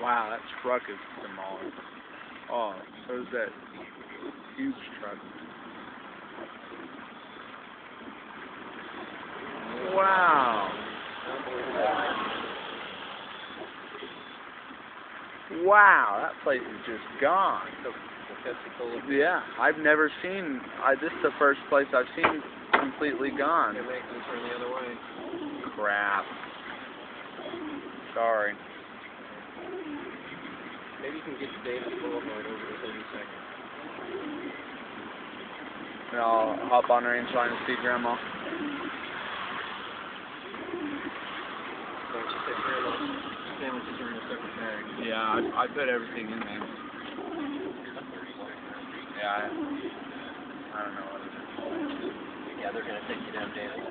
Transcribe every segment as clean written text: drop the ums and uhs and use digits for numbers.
Wow, that truck is demolished. Oh, so is that huge truck. Wow. Wow, that place is just gone. Yeah, I've never seen, this is the first place I've seen completely gone. They're making it turn the other way. Crap. Sorry. Maybe you can get to Davis Boulevard over to 32nd. And I'll hop on range line and see Grandma. Don't you take care of those sandwiches are in a separate bag. Yeah, I put everything in there. Yeah, I don't know what it is. Yeah, they're going to take you down Davis.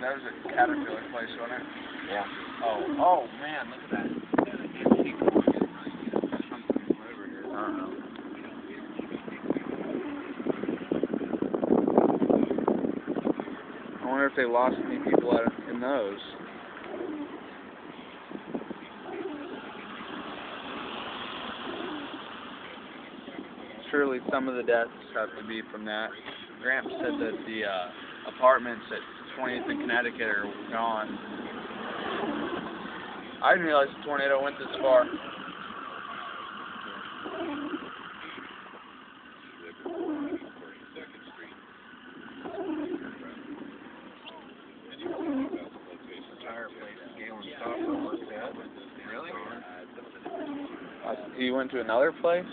That was a Caterpillar place, wasn't it? Yeah. Oh man, look at that. Antique something over here. I don't know. I wonder if they lost any people in those. Surely some of the deaths have to be from that. Gramps said that the apartments at 20th and Connecticut are gone. I didn't realize the tornado went this far. Fireplace, Galen Stopper worked at. Really? He went to another place?